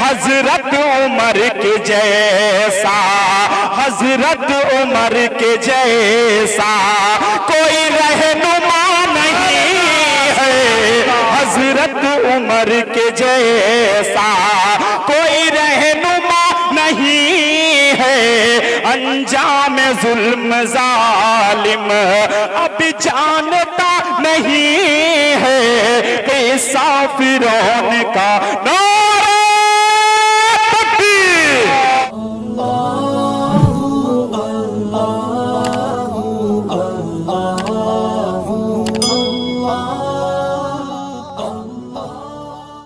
हजरत उमर के जैसा, हजरत उमर के जैसा कोई रहनुमा नहीं है, हजरत उमर के जैसा कोई रहनुमा नहीं है अंजाम जुल्म जालिम। अब जानता नहीं है कि फिरौन का